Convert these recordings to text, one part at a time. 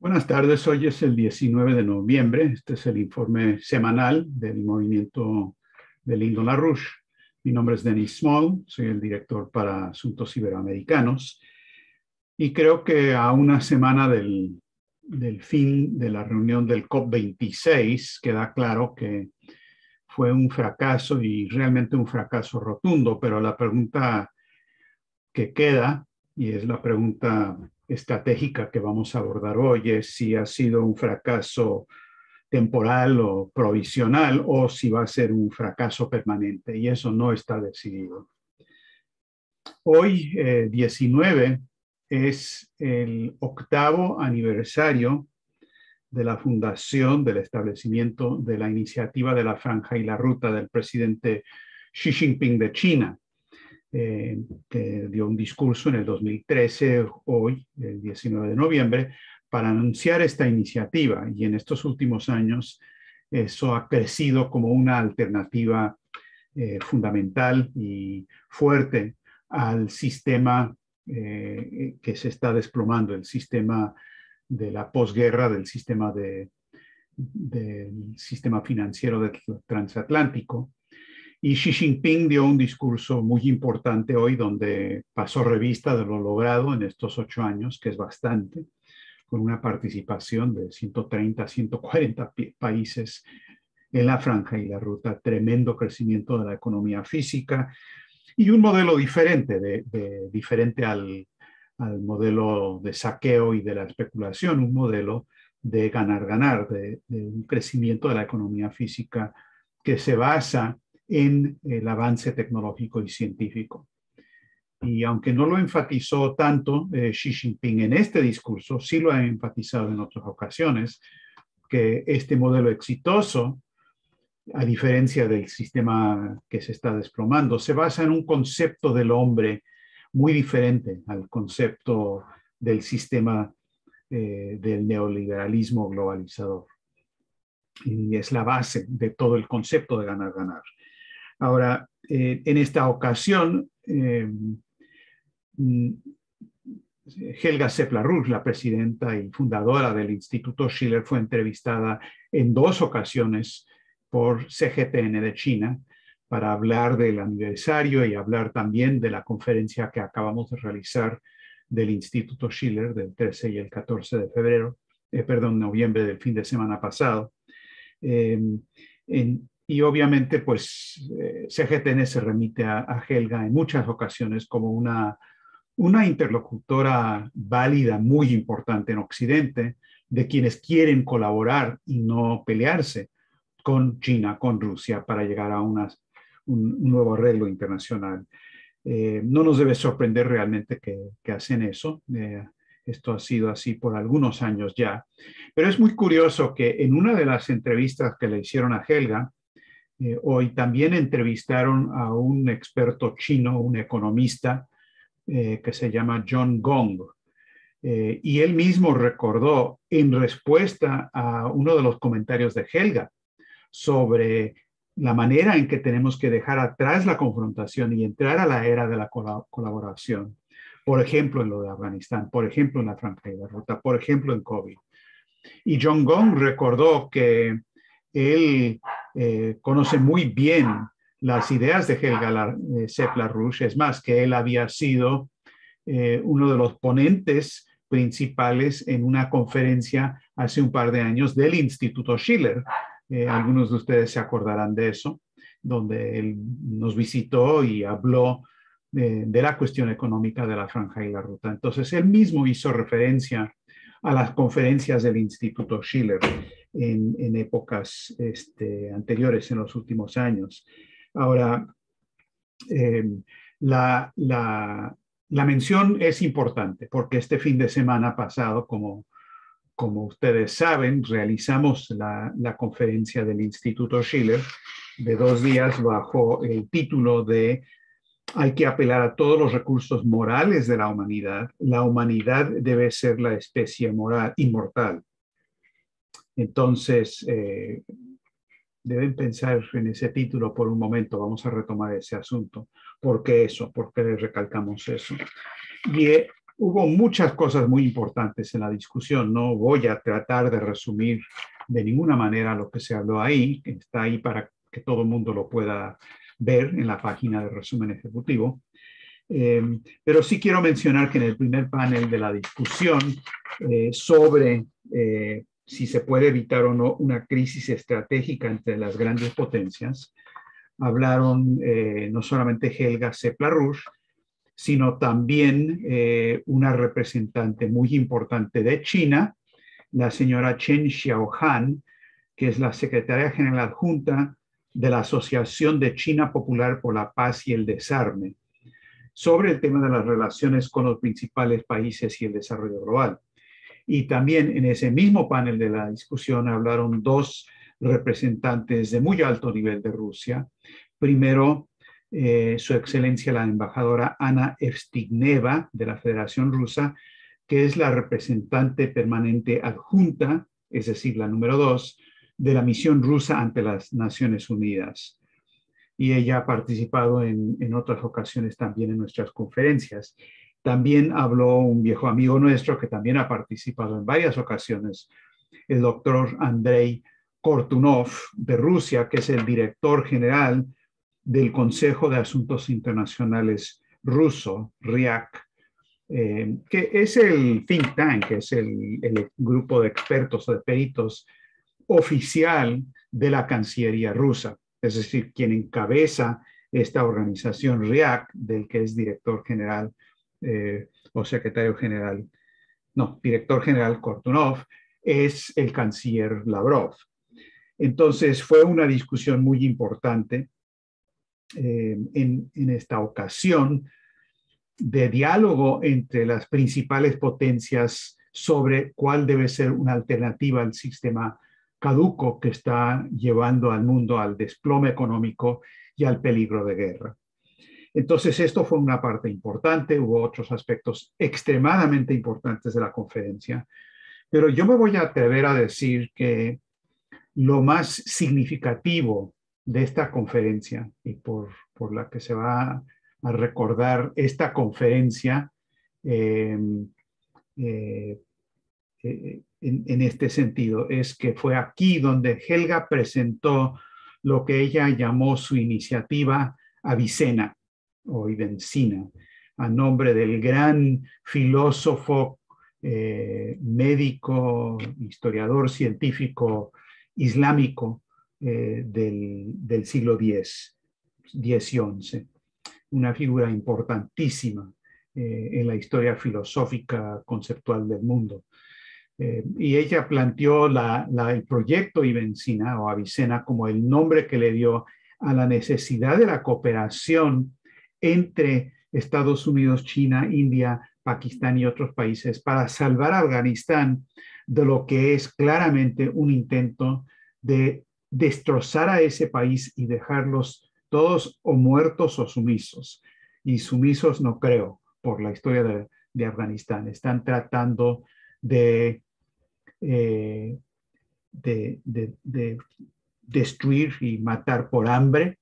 Buenas tardes, hoy es el 19 de noviembre. Este es el informe semanal del movimiento de Lyndon LaRouche. Mi nombre es Denis Small, soy el director para Asuntos Iberoamericanos y creo que a una semana del fin de la reunión del COP26 queda claro que fue un fracaso y realmente un fracaso rotundo, pero la pregunta que queda, y es la pregunta estratégica que vamos a abordar hoy, es si ha sido un fracaso temporal o provisional o si va a ser un fracaso permanente, y eso no está decidido. Hoy, 19, es el 8º aniversario de la fundación, del establecimiento de la iniciativa de la Franja y la Ruta del presidente Xi Jinping de China, que dio un discurso en el 2013, hoy, el 19 de noviembre, para anunciar esta iniciativa. Y en estos últimos años eso ha crecido como una alternativa fundamental y fuerte al sistema que se está desplomando, el sistema de la posguerra, del sistema financiero transatlántico. Y Xi Jinping dio un discurso muy importante hoy donde pasó revista de lo logrado en estos 8 años, que es bastante, con una participación de 130 a 140 países en la franja y la ruta, tremendo crecimiento de la economía física y un modelo diferente, diferente al modelo de saqueo y de la especulación, un modelo de ganar-ganar, de un crecimiento de la economía física que se basa en el avance tecnológico y científico. Y aunque no lo enfatizó tanto Xi Jinping en este discurso, sí lo ha enfatizado en otras ocasiones, que este modelo exitoso, a diferencia del sistema que se está desplomando, se basa en un concepto del hombre muy diferente al concepto del sistema del neoliberalismo globalizador. Y es la base de todo el concepto de ganar-ganar. Ahora, en esta ocasión, Helga Sepp-LaRouche, la presidenta y fundadora del Instituto Schiller, fue entrevistada en 2 ocasiones por CGTN de China para hablar del aniversario y hablar también de la conferencia que acabamos de realizar del Instituto Schiller del 13 y el 14 de febrero, noviembre del fin de semana pasado. Y obviamente, pues, CGTN se remite a Helga en muchas ocasiones como una interlocutora válida, muy importante en Occidente, de quienes quieren colaborar y no pelearse con China, con Rusia, para llegar a un nuevo arreglo internacional. No nos debe sorprender realmente que hacen eso. Esto ha sido así por algunos años ya. Pero es muy curioso que en una de las entrevistas que le hicieron a Helga, hoy también entrevistaron a un experto chino, un economista, que se llama John Gong. Y él mismo recordó, en respuesta a uno de los comentarios de Helga sobre la manera en que tenemos que dejar atrás la confrontación y entrar a la era de la colaboración, por ejemplo en lo de Afganistán, por ejemplo en la Franja y la Ruta, por ejemplo en COVID. Y John Gong recordó que él conoce muy bien las ideas de Helga Sepp-LaRouche, es más, que él había sido uno de los ponentes principales en una conferencia hace un par de años del Instituto Schiller. Algunos de ustedes se acordarán de eso, donde él nos visitó y habló de la cuestión económica de la Franja y la Ruta. Entonces, él mismo hizo referencia a las conferencias del Instituto Schiller en épocas anteriores, en los últimos años. Ahora, la mención es importante porque este fin de semana pasado, como ustedes saben, realizamos la conferencia del Instituto Schiller de 2 días bajo el título de "Hay que apelar a todos los recursos morales de la humanidad. La humanidad debe ser la especie inmortal". Entonces, deben pensar en ese título por un momento. Vamos a retomar ese asunto. ¿Por qué eso? ¿Por qué recalcamos eso? Y Hubo muchas cosas muy importantes en la discusión. No voy a tratar de resumir de ninguna manera lo que se habló ahí, que está ahí para que todo el mundo lo pueda ver en la página de resumen ejecutivo. Pero sí quiero mencionar que en el primer panel de la discusión sobre si se puede evitar o no una crisis estratégica entre las grandes potencias, hablaron no solamente Helga Sepla-Rusch, sino también una representante muy importante de China, la señora Chen Xiaohan, que es la secretaria general adjunta de la Asociación de China Popular por la Paz y el Desarme, sobre el tema de las relaciones con los principales países y el desarrollo global. Y también en ese mismo panel de la discusión hablaron dos representantes de muy alto nivel de Rusia. Primero, su excelencia la embajadora Ana Evstigneva de la Federación Rusa, que es la representante permanente adjunta, es decir, la número 2, de la misión rusa ante las Naciones Unidas. Y ella ha participado en otras ocasiones también en nuestras conferencias. También habló un viejo amigo nuestro que también ha participado en varias ocasiones, el doctor Andrei Kortunov de Rusia, que es el director general del Consejo de Asuntos Internacionales ruso, RIAC, que es el think tank, es el grupo de expertos o de peritos oficial de la Cancillería rusa, es decir, quien encabeza esta organización RIAC, del que es director general o secretario general, no, director general Kortunov, es el canciller Lavrov. Entonces fue una discusión muy importante en esta ocasión de diálogo entre las principales potencias sobre cuál debe ser una alternativa al sistema caduco que está llevando al mundo al desplome económico y al peligro de guerra. Entonces, esto fue una parte importante. Hubo otros aspectos extremadamente importantes de la conferencia, pero yo me voy a atrever a decir que lo más significativo de esta conferencia y por la que se va a recordar esta conferencia en este sentido es que fue aquí donde Helga presentó lo que ella llamó su iniciativa Avicena o Ibencina, a nombre del gran filósofo, médico, historiador científico islámico del siglo X y XI, una figura importantísima en la historia filosófica conceptual del mundo. Y ella planteó el proyecto Ibencina o Avicena como el nombre que le dio a la necesidad de la cooperación entre Estados Unidos, China, India, Pakistán y otros países para salvar a Afganistán de lo que es claramente un intento de destrozar a ese país y dejarlos todos o muertos o sumisos. Y sumisos no creo, por la historia de Afganistán. Están tratando de destruir y matar por hambre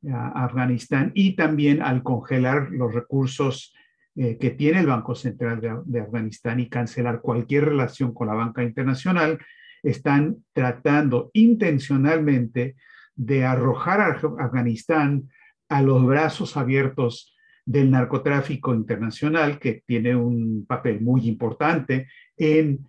a Afganistán, y también al congelar los recursos que tiene el Banco Central de Afganistán y cancelar cualquier relación con la banca internacional, están tratando intencionalmente de arrojar a Afganistán a los brazos abiertos del narcotráfico internacional, que tiene un papel muy importante en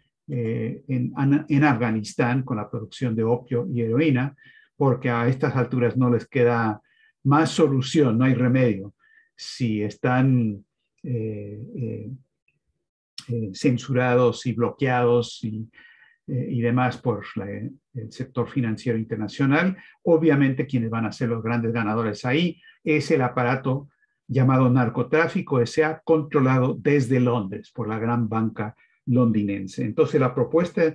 Afganistán con la producción de opio y heroína, porque a estas alturas no les queda más solución, no hay remedio. Si están censurados y bloqueados y demás por el sector financiero internacional, obviamente quienes van a ser los grandes ganadores ahí es el aparato llamado narcotráfico, que sea controlado desde Londres por la gran banca londinense. Entonces la propuesta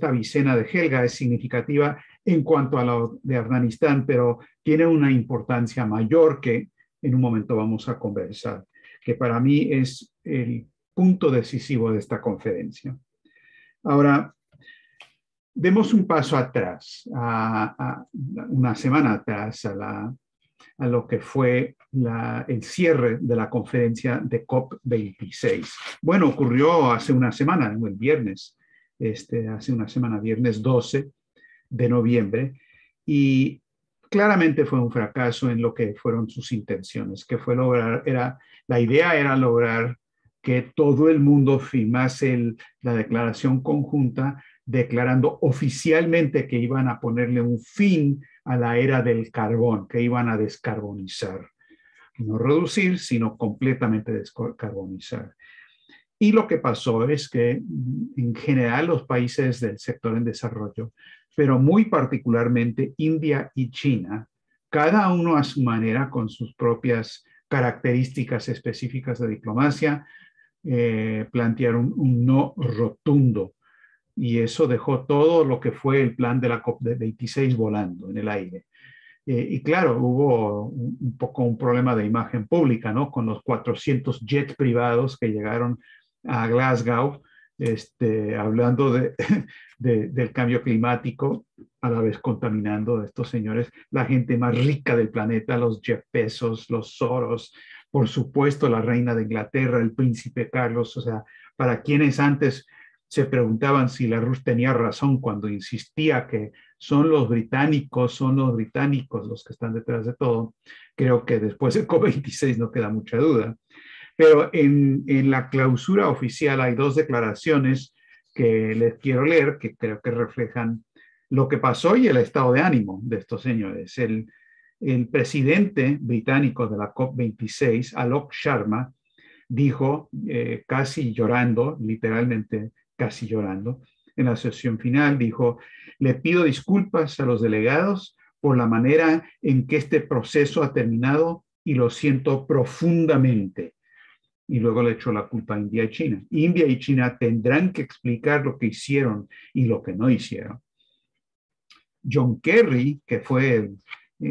Avicena de Helga es significativa en cuanto a lo de Afganistán, pero tiene una importancia mayor que en un momento vamos a conversar, que para mí es el punto decisivo de esta conferencia. Ahora, demos un paso atrás, a una semana atrás, a lo que fue el cierre de la conferencia de COP26. Bueno, ocurrió hace una semana, el viernes, hace una semana, viernes 12 de noviembre, y claramente fue un fracaso en lo que fueron sus intenciones, que fue lograr, la idea era lograr que todo el mundo firmase la declaración conjunta declarando oficialmente que iban a ponerle un fin a la era del carbón, que iban a descarbonizar. No reducir, sino completamente descarbonizar. Y lo que pasó es que en general los países del sector en desarrollo, pero muy particularmente India y China, cada uno a su manera con sus propias características específicas de diplomacia, plantearon un no rotundo. Y eso dejó todo lo que fue el plan de la COP26 volando en el aire. Y claro, hubo un poco un problema de imagen pública, ¿no? Con los 400 jets privados que llegaron a Glasgow, hablando del cambio climático, a la vez contaminando a estos señores, la gente más rica del planeta, los Jeff Bezos, los Soros, por supuesto, la reina de Inglaterra, el príncipe Carlos, o sea, para quienes antes se preguntaban si la Rus tenía razón cuando insistía que son los británicos los que están detrás de todo. Creo que después del COP26 no queda mucha duda. Pero en la clausura oficial hay dos declaraciones que les quiero leer que creo que reflejan lo que pasó y el estado de ánimo de estos señores. El presidente británico de la COP26, Alok Sharma, dijo, casi llorando, literalmente casi llorando, en la sesión final, dijo: le pido disculpas a los delegados por la manera en que este proceso ha terminado y lo siento profundamente. Y luego le echó la culpa a India y China. India y China tendrán que explicar lo que hicieron y lo que no hicieron. John Kerry, que fue,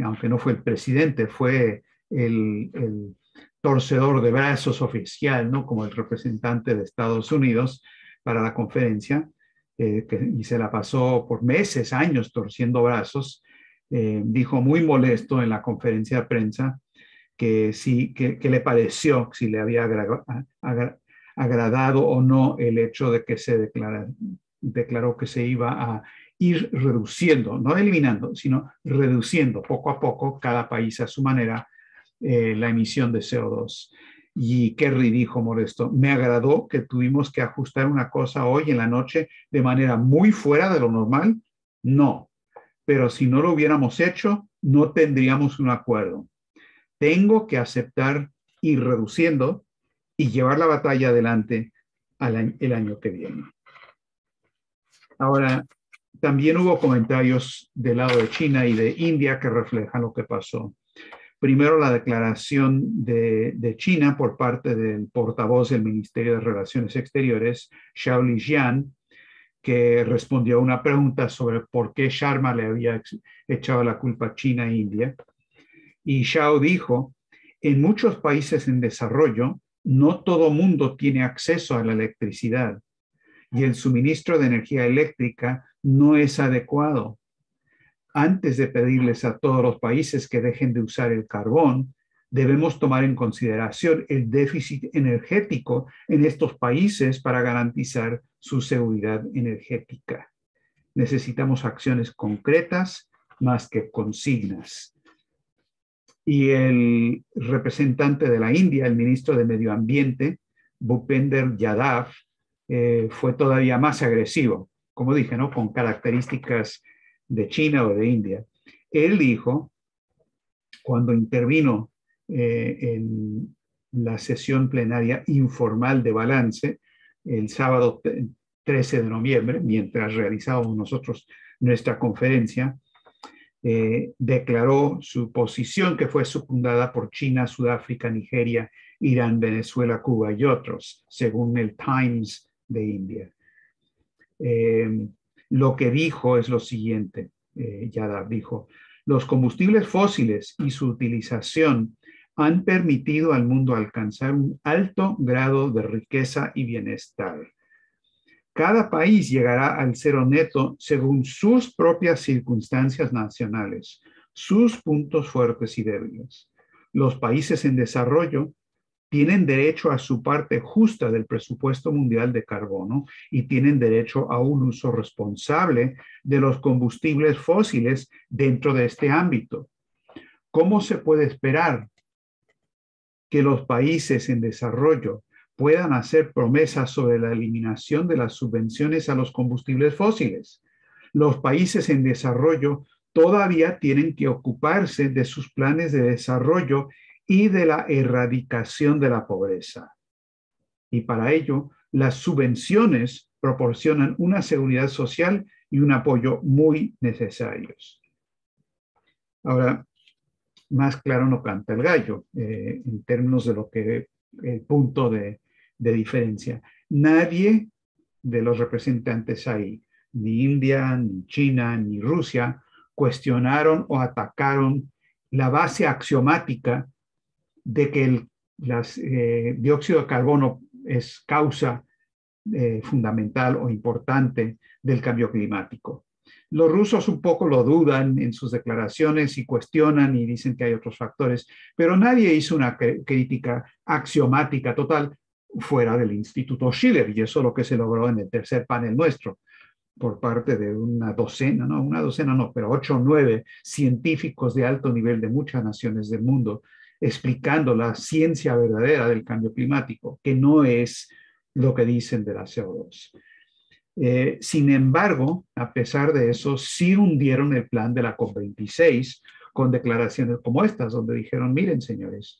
aunque no fue el presidente, fue el torcedor de brazos oficial, ¿no? Como el representante de Estados Unidos para la conferencia, y se la pasó por meses, años torciendo brazos, dijo muy molesto en la conferencia de prensa que sí, que le pareció, si le había agradado o no el hecho de que se declaró que se iba a ir reduciendo, no eliminando, sino reduciendo poco a poco, cada país a su manera, la emisión de CO2. Y Kerry dijo molesto: me agradó que tuvimos que ajustar una cosa hoy en la noche de manera muy fuera de lo normal. No, pero si no lo hubiéramos hecho, no tendríamos un acuerdo. Tengo que aceptar ir reduciendo y llevar la batalla adelante el año que viene. Ahora, también hubo comentarios del lado de China y de India que reflejan lo que pasó. Primero, la declaración de China por parte del portavoz del Ministerio de Relaciones Exteriores, Zhao Lijian, que respondió a una pregunta sobre por qué Sharma le había echado la culpa a China e India. Y Zhao dijo: en muchos países en desarrollo, no todo mundo tiene acceso a la electricidad y el suministro de energía eléctrica no es adecuado. Antes de pedirles a todos los países que dejen de usar el carbón, debemos tomar en consideración el déficit energético en estos países para garantizar su seguridad energética. Necesitamos acciones concretas más que consignas. Y el representante de la India, el ministro de Medio Ambiente, Bhupender Yadav, fue todavía más agresivo, como dije, ¿no? Con características de China o de India. Él dijo, cuando intervino en la sesión plenaria informal de balance, el sábado 13 de noviembre, mientras realizábamos nosotros nuestra conferencia, declaró su posición, que fue secundada por China, Sudáfrica, Nigeria, Irán, Venezuela, Cuba y otros, según el Times de India. Lo que dijo es lo siguiente, Yadav dijo: los combustibles fósiles y su utilización han permitido al mundo alcanzar un alto grado de riqueza y bienestar. Cada país llegará al cero neto según sus propias circunstancias nacionales, sus puntos fuertes y débiles. los países en desarrollo tienen derecho a su parte justa del presupuesto mundial de carbono y tienen derecho a un uso responsable de los combustibles fósiles dentro de este ámbito. ¿Cómo se puede esperar que los países en desarrollo puedan hacer promesas sobre la eliminación de las subvenciones a los combustibles fósiles? Los países en desarrollo todavía tienen que ocuparse de sus planes de desarrollo y de la erradicación de la pobreza. Y para ello, las subvenciones proporcionan una seguridad social y un apoyo muy necesarios. Ahora, más claro no canta el gallo en términos de lo que el punto de diferencia. Nadie de los representantes ahí, ni India, ni China, ni Rusia, cuestionaron o atacaron la base axiomática de que el dióxido de carbono es causa fundamental o importante del cambio climático. Los rusos un poco lo dudan en sus declaraciones y cuestionan y dicen que hay otros factores, pero nadie hizo una crítica axiomática total fuera del Instituto Schiller, y eso es lo que se logró en el tercer panel nuestro, por parte de una docena, no, una docena no, pero 8 o 9 científicos de alto nivel de muchas naciones del mundo, explicando la ciencia verdadera del cambio climático, que no es lo que dicen de la CO2. Sin embargo, a pesar de eso, sí hundieron el plan de la COP26 con declaraciones como estas, donde dijeron, miren, señores,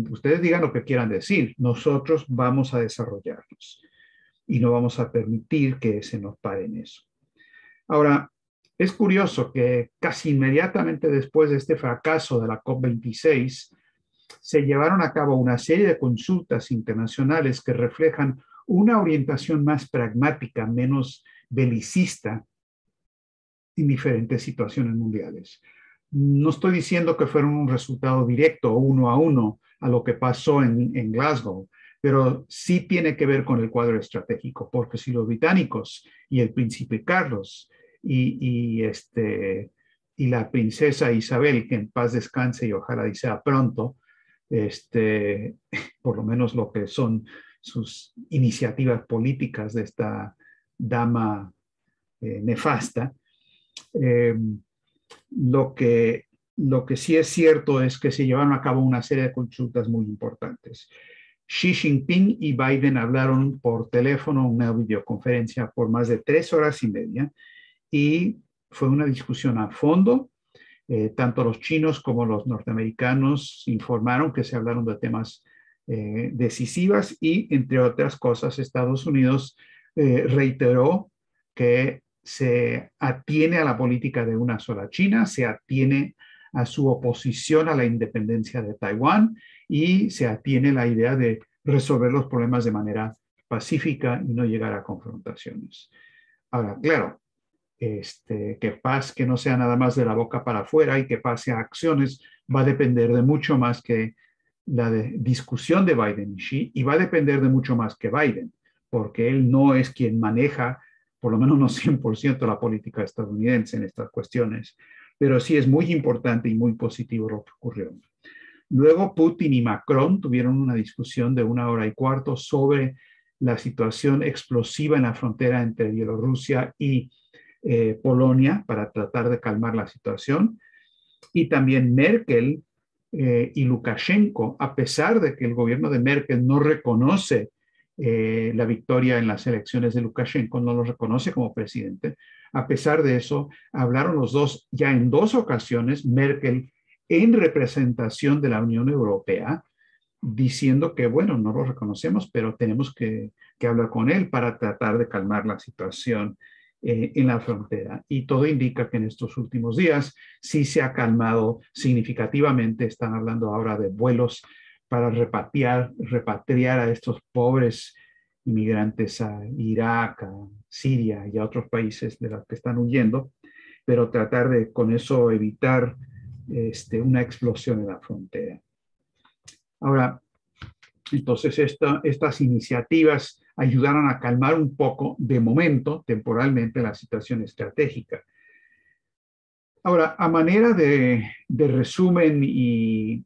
ustedes digan lo que quieran decir, nosotros vamos a desarrollarnos y no vamos a permitir que se nos pare en eso. Ahora, es curioso que casi inmediatamente después de este fracaso de la COP26, se llevaron a cabo una serie de consultas internacionales que reflejan una orientación más pragmática, menos belicista en diferentes situaciones mundiales. No estoy diciendo que fueron un resultado directo, uno a uno, a lo que pasó en Glasgow, pero sí tiene que ver con el cuadro estratégico, porque si los británicos y el príncipe Carlos y la princesa Isabel, que en paz descanse y ojalá y sea pronto, por lo menos lo que son sus iniciativas políticas de esta dama nefasta, eh, lo que, lo que sí es cierto es que se llevaron a cabo una serie de consultas muy importantes. Xi Jinping y Biden hablaron por teléfono, una videoconferencia por más de 3 horas y media, y fue una discusión a fondo. Tanto los chinos como los norteamericanos informaron que se hablaron de temas decisivas y, entre otras cosas, Estados Unidos reiteró que se atiene a la política de una sola China, se atiene a su oposición a la independencia de Taiwán y se atiene a la idea de resolver los problemas de manera pacífica y no llegar a confrontaciones. Ahora, claro, que no sea nada más de la boca para afuera y que pase a acciones, va a depender de mucho más que la discusión de Biden y Xi, y va a depender de mucho más que Biden, porque él no es quien maneja, por lo menos no 100% la política estadounidense en estas cuestiones, pero sí es muy importante y muy positivo lo que ocurrió. Luego Putin y Macron tuvieron una discusión de 1 hora y cuarto sobre la situación explosiva en la frontera entre Bielorrusia y Polonia para tratar de calmar la situación. Y también Merkel y Lukashenko, a pesar de que el gobierno de Merkel no reconoce la victoria en las elecciones de Lukashenko, no lo reconoce como presidente, a pesar de eso, hablaron los dos ya en 2 ocasiones, Merkel en representación de la Unión Europea, diciendo que, bueno, no lo reconocemos, pero tenemos que hablar con él para tratar de calmar la situación en la frontera. Y todo indica que en estos últimos días sí se ha calmado significativamente. Están hablando ahora de vuelos para repatriar a estos pobres inmigrantes a Irak, a Siria y a otros países de los que están huyendo, pero tratar de con eso evitar una explosión en la frontera. Ahora, entonces estas iniciativas ayudaron a calmar un poco, de momento, temporalmente, la situación estratégica. Ahora, a manera de resumen y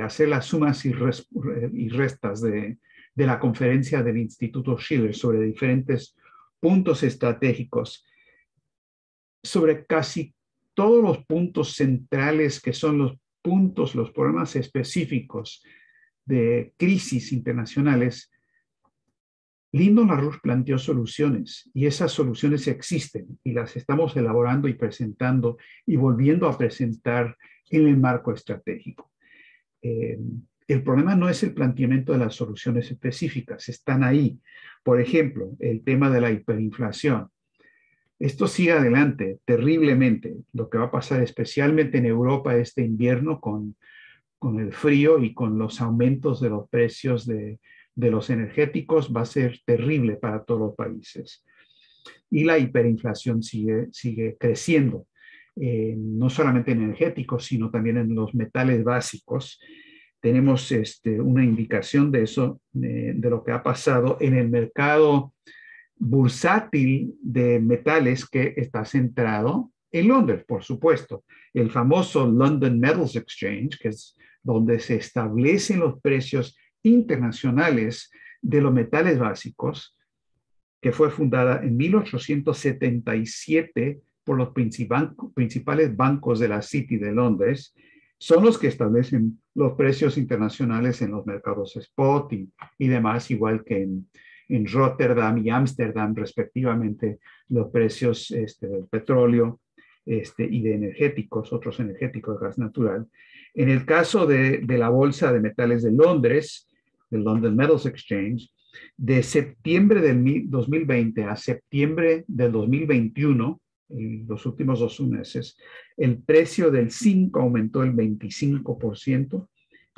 hacer las sumas y restas de la conferencia del Instituto Schiller sobre diferentes puntos estratégicos, sobre casi todos los puntos centrales que son los problemas específicos de crisis internacionales. Lyndon LaRouche planteó soluciones y esas soluciones existen y las estamos elaborando y presentando y volviendo a presentar en el marco estratégico. El problema no es el planteamiento de las soluciones específicas, están ahí. Por ejemplo, el tema de la hiperinflación. Esto sigue adelante terriblemente. Lo que va a pasar especialmente en Europa este invierno con el frío y con los aumentos de los precios de los energéticos va a ser terrible para todos los países. Y la hiperinflación sigue creciendo, no solamente en energéticos, sino también en los metales básicos. Tenemos una indicación de eso, de lo que ha pasado en el mercado bursátil de metales que está centrado en Londres, por supuesto. El famoso London Metals Exchange, que es donde se establecen los precios internacionales de los metales básicos, que fue fundada en 1877 por los principales bancos de la City de Londres, son los que establecen los precios internacionales en los mercados spot y demás, igual que en Rotterdam y Ámsterdam, respectivamente, los precios del petróleo y de energéticos, otros energéticos de gas natural. En el caso de la Bolsa de Metales de Londres, del London Metals Exchange, de septiembre del 2020 a septiembre del 2021, en los últimos 2 meses, el precio del zinc aumentó el 25%,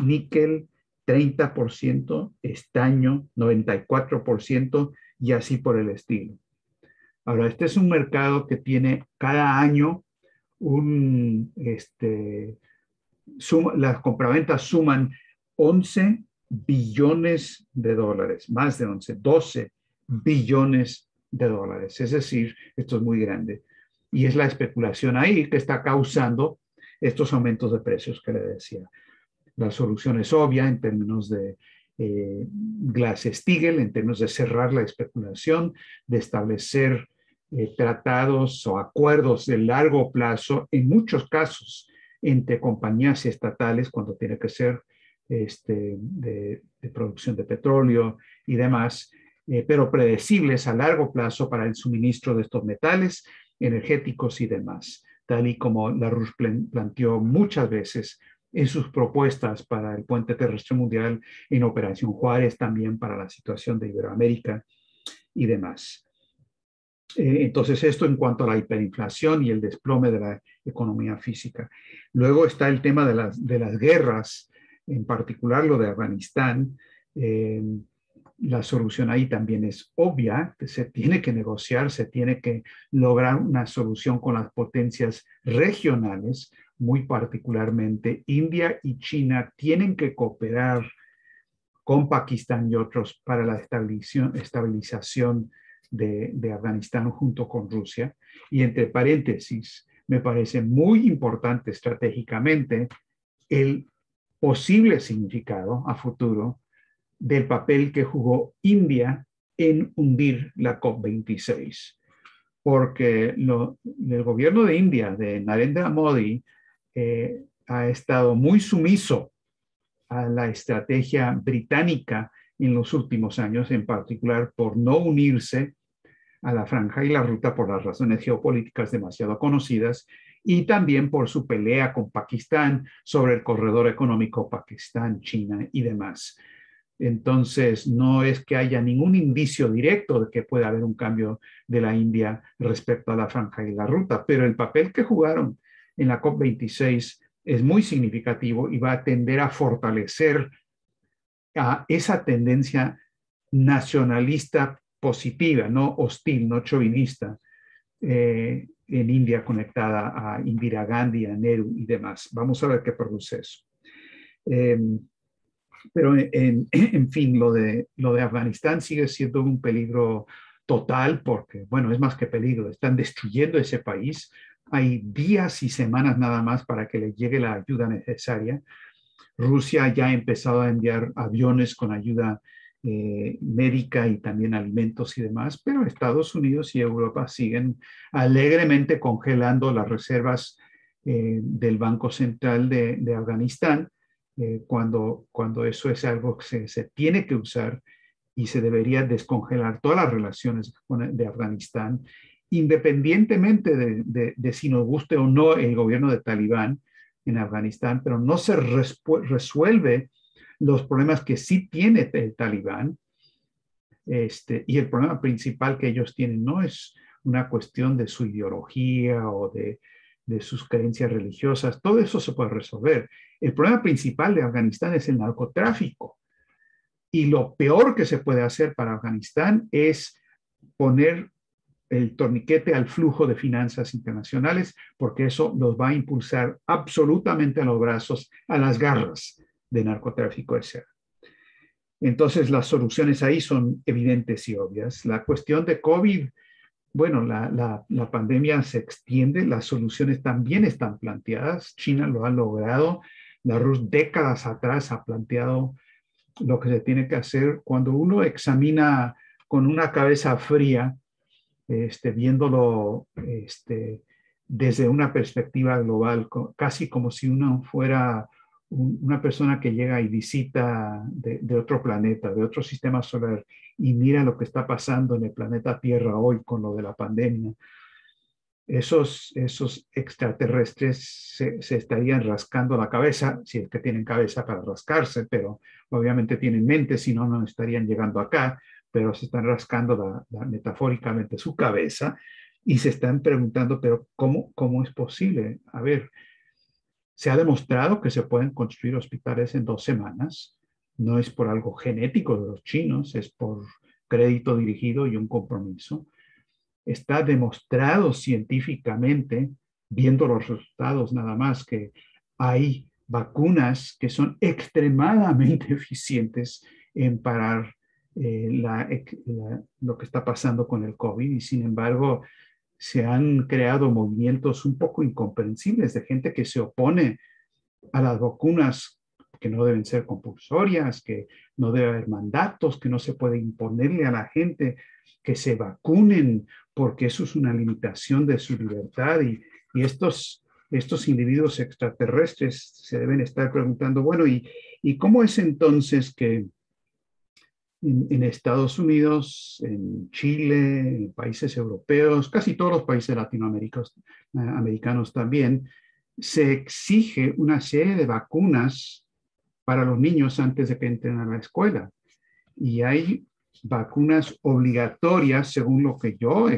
níquel 30%, estaño 94% y así por el estilo. Ahora, este es un mercado que tiene cada año las compraventas suman 11 billones de dólares, más de 11, 12 billones de dólares. Es decir, esto es muy grande. Y es la especulación ahí que está causando estos aumentos de precios que le decía. La solución es obvia en términos de Glass-Steagall, en términos de cerrar la especulación, de establecer tratados o acuerdos de largo plazo, en muchos casos entre compañías estatales, cuando tiene que ser de producción de petróleo y demás, pero predecibles a largo plazo para el suministro de estos metales energéticos y demás, tal y como LaRouche planteó muchas veces en sus propuestas para el puente terrestre mundial, en Operación Juárez, también para la situación de Iberoamérica y demás. Entonces, esto en cuanto a la hiperinflación y el desplome de la economía física. Luego está el tema de las guerras, en particular lo de Afganistán. La solución ahí también es obvia, que se tiene que negociar, se tiene que lograr una solución con las potencias regionales, muy particularmente India y China tienen que cooperar con Pakistán y otros para la estabilización de Afganistán junto con Rusia. Y entre paréntesis, me parece muy importante estratégicamente el posible significado a futuro del papel que jugó India en hundir la COP26. Porque el gobierno de India, de Narendra Modi, ha estado muy sumiso a la estrategia británica en los últimos años, en particular por no unirse a la Franja y la Ruta por las razones geopolíticas demasiado conocidas y también por su pelea con Pakistán sobre el corredor económico Pakistán, China y demás. Entonces, no es que haya ningún indicio directo de que pueda haber un cambio de la India respecto a la Franja y la Ruta, pero el papel que jugaron en la COP26 es muy significativo y va a tender a fortalecer a esa tendencia nacionalista positiva, no hostil, no chauvinista, en India conectada a Indira Gandhi, a Nehru y demás. Vamos a ver qué produce eso. Pero en fin, lo de Afganistán sigue siendo un peligro total porque, bueno, es más que peligro, están destruyendo ese país. Hay días y semanas nada más para que le llegue la ayuda necesaria. Rusia ya ha empezado a enviar aviones con ayuda médica y también alimentos y demás, pero Estados Unidos y Europa siguen alegremente congelando las reservas del Banco Central de Afganistán, cuando eso es algo que se tiene que usar y se debería descongelar todas las relaciones de Afganistán, independientemente de si nos guste o no el gobierno de Talibán en Afganistán, pero no se resuelve los problemas que sí tiene el Talibán. Y el problema principal que ellos tienen no es una cuestión de su ideología o de sus creencias religiosas, todo eso se puede resolver. El problema principal de Afganistán es el narcotráfico. Y lo peor que se puede hacer para Afganistán es poner el torniquete al flujo de finanzas internacionales, porque eso los va a impulsar absolutamente a los brazos, a las garras de narcotráfico, etc. Entonces, las soluciones ahí son evidentes y obvias. La cuestión de COVID, bueno, la pandemia se extiende, las soluciones también están planteadas. China lo ha logrado. La RUS décadas atrás ha planteado lo que se tiene que hacer. Cuando uno examina con una cabeza fría, viéndolo desde una perspectiva global, casi como si uno fuera una persona que llega y visita de otro planeta, de otro sistema solar, y mira lo que está pasando en el planeta Tierra hoy con lo de la pandemia. Esos extraterrestres se estarían rascando la cabeza, si es que tienen cabeza para rascarse, pero obviamente tienen mente, si no, no estarían llegando acá, pero se están rascando metafóricamente su cabeza y se están preguntando, pero ¿cómo es posible? A ver, se ha demostrado que se pueden construir hospitales en 2 semanas. No es por algo genético de los chinos, es por crédito dirigido y un compromiso. Está demostrado científicamente, viendo los resultados nada más, que hay vacunas que son extremadamente eficientes en parar lo que está pasando con el COVID, y sin embargo se han creado movimientos un poco incomprensibles de gente que se opone a las vacunas, que no deben ser compulsorias, que no debe haber mandatos, que no se puede imponerle a la gente que se vacunen porque eso es una limitación de su libertad. Y estos individuos extraterrestres se deben estar preguntando, bueno, ¿y cómo es entonces que en Estados Unidos, en Chile, en países europeos, casi todos los países latinoamericanos también, se exige una serie de vacunas para los niños antes de que entren a la escuela? Y hay vacunas obligatorias, según lo que yo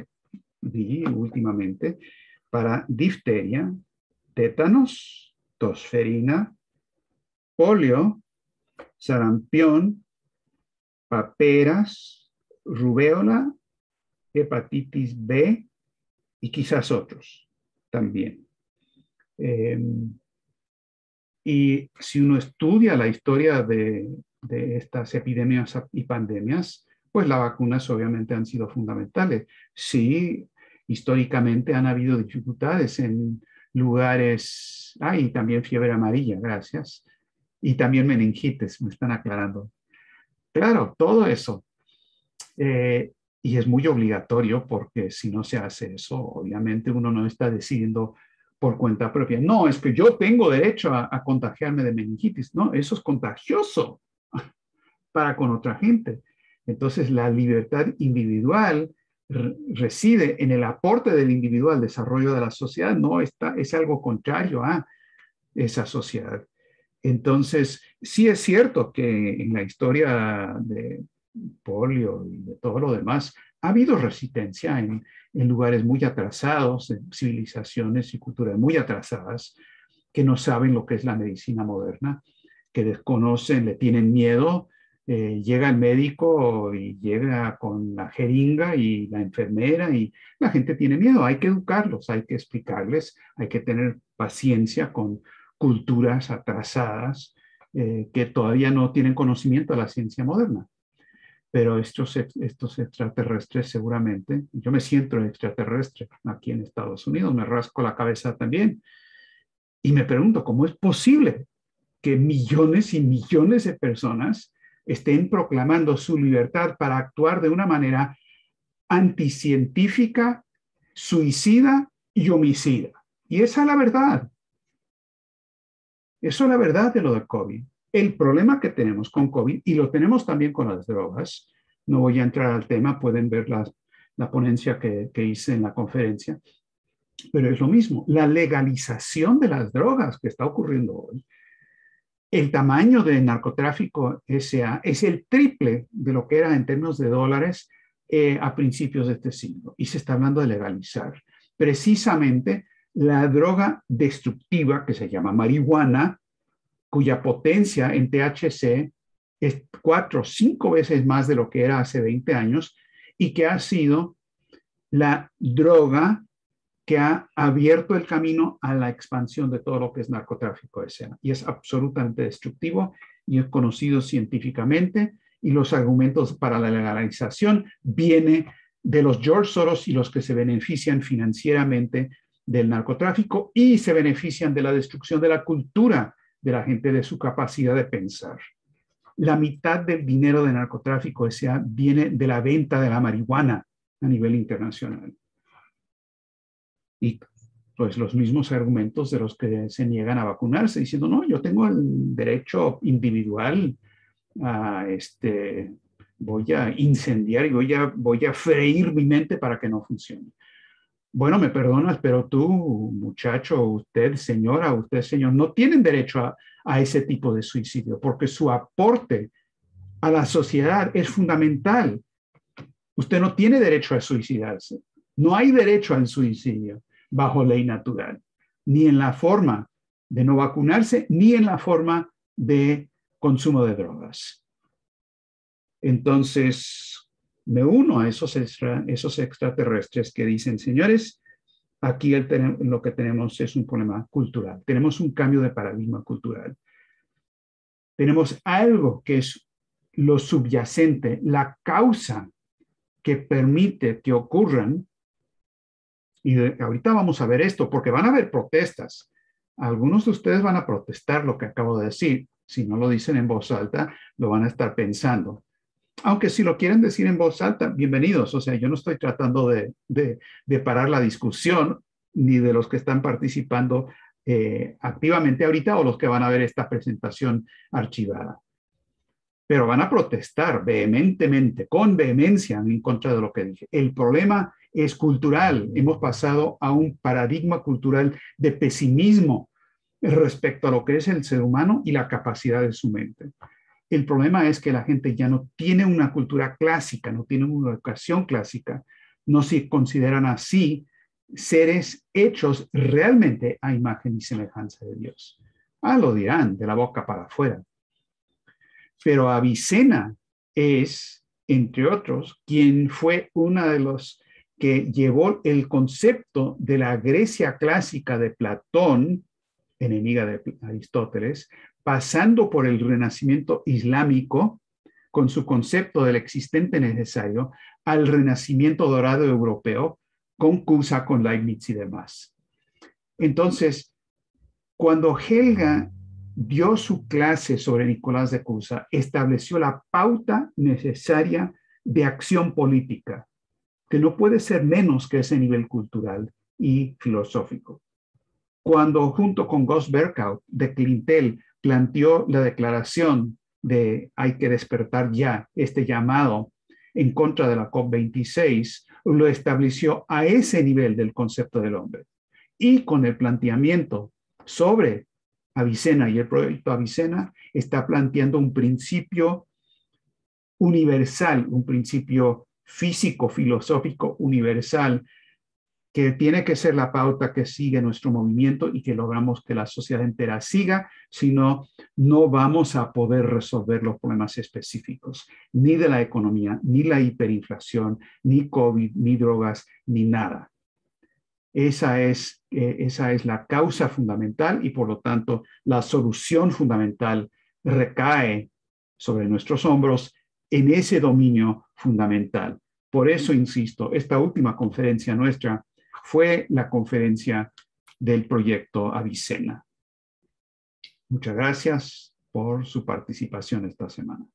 vi últimamente, para difteria, tétanos, tosferina, polio, sarampión, paperas, rubéola, hepatitis B y quizás otros también. Y si uno estudia la historia de estas epidemias y pandemias, pues las vacunas obviamente han sido fundamentales. Sí, históricamente han habido dificultades en lugares, y también fiebre amarilla, gracias, y también meningitis, me están aclarando. Claro, todo eso. Y es muy obligatorio, porque si no se hace eso, obviamente uno no está decidiendo por cuenta propia. No, es que yo tengo derecho a contagiarme de meningitis. No, eso es contagioso para con otra gente. Entonces, la libertad individual reside en el aporte del individuo al desarrollo de la sociedad, no es algo contrario a esa sociedad. Entonces, sí es cierto que en la historia de polio y de todo lo demás, ha habido resistencia en lugares muy atrasados, en civilizaciones y culturas muy atrasadas, que no saben lo que es la medicina moderna, que desconocen, le tienen miedo. Llega el médico y llega con la jeringa y la enfermera, y la gente tiene miedo. Hay que educarlos, hay que explicarles, hay que tener paciencia con culturas atrasadas que todavía no tienen conocimiento de la ciencia moderna. Pero estos extraterrestres seguramente, yo me siento extraterrestre aquí en Estados Unidos, me rasco la cabeza también y me pregunto, ¿cómo es posible que millones y millones de personas estén proclamando su libertad para actuar de una manera anticientífica, suicida y homicida. Y esa es la verdad. Eso es la verdad de lo del COVID. El problema que tenemos con COVID, y lo tenemos también con las drogas, no voy a entrar al tema, pueden ver la ponencia que hice en la conferencia, pero es lo mismo, la legalización de las drogas que está ocurriendo hoy. El tamaño del narcotráfico SA es el triple de lo que era en términos de dólares a principios de este siglo, y se está hablando de legalizar. Precisamente la droga destructiva que se llama marihuana, cuya potencia en THC es 4 o 5 veces más de lo que era hace 20 años y que ha sido la droga que ha abierto el camino a la expansión de todo lo que es narcotráfico SA. Y es absolutamente destructivo y es conocido científicamente, y los argumentos para la legalización vienen de los George Soros y los que se benefician financieramente del narcotráfico y se benefician de la destrucción de la cultura de la gente, de su capacidad de pensar. La mitad del dinero de narcotráfico SA viene de la venta de la marihuana a nivel internacional. Y pues los mismos argumentos de los que se niegan a vacunarse, diciendo, no, yo tengo el derecho individual a voy a incendiar y voy a freír mi mente para que no funcione. Bueno, me perdonas, pero tú, muchacho, usted, señora, usted, señor, no tienen derecho a ese tipo de suicidio, porque su aporte a la sociedad es fundamental. Usted no tiene derecho a suicidarse. No hay derecho al suicidio bajo ley natural, ni en la forma de no vacunarse, ni en la forma de consumo de drogas. Entonces, me uno a esos extraterrestres que dicen, señores, aquí lo que tenemos es un problema cultural. Tenemos un cambio de paradigma cultural. Tenemos algo que es lo subyacente, la causa que permite que ocurran. Y ahorita vamos a ver esto, porque van a haber protestas. Algunos de ustedes van a protestar lo que acabo de decir. Si no lo dicen en voz alta, lo van a estar pensando. Aunque si lo quieren decir en voz alta, bienvenidos. O sea, yo no estoy tratando de parar la discusión, ni de los que están participando activamente ahorita o los que van a ver esta presentación archivada. Pero van a protestar vehementemente, con vehemencia en contra de lo que dije. El problema es cultural. Hemos pasado a un paradigma cultural de pesimismo respecto a lo que es el ser humano y la capacidad de su mente. El problema es que la gente ya no tiene una cultura clásica, no tiene una educación clásica, no se consideran así seres hechos realmente a imagen y semejanza de Dios. Lo dirán de la boca para afuera. Pero Avicena es, entre otros, quien fue una de los que llevó el concepto de la Grecia clásica de Platón, enemiga de Aristóteles, pasando por el renacimiento islámico con su concepto del existente necesario, al renacimiento dorado europeo con Cusa, con Leibniz y demás. Entonces, cuando Helga dio su clase sobre Nicolás de Cusa, estableció la pauta necesaria de acción política, que no puede ser menos que ese nivel cultural y filosófico. Cuando junto con Gus Berkow de Clintel planteó la declaración de hay que despertar ya, este llamado en contra de la COP26, lo estableció a ese nivel del concepto del hombre. Y con el planteamiento sobre Avicena y el proyecto Avicena, está planteando un principio universal, un principio físico, filosófico universal, que tiene que ser la pauta que sigue nuestro movimiento y que logramos que la sociedad entera siga, si no, no vamos a poder resolver los problemas específicos, ni de la economía, ni la hiperinflación, ni COVID, ni drogas, ni nada. Esa es la causa fundamental y por lo tanto la solución fundamental recae sobre nuestros hombros en ese dominio fundamental. Por eso, insisto, esta última conferencia nuestra fue la conferencia del proyecto Avicena. Muchas gracias por su participación esta semana.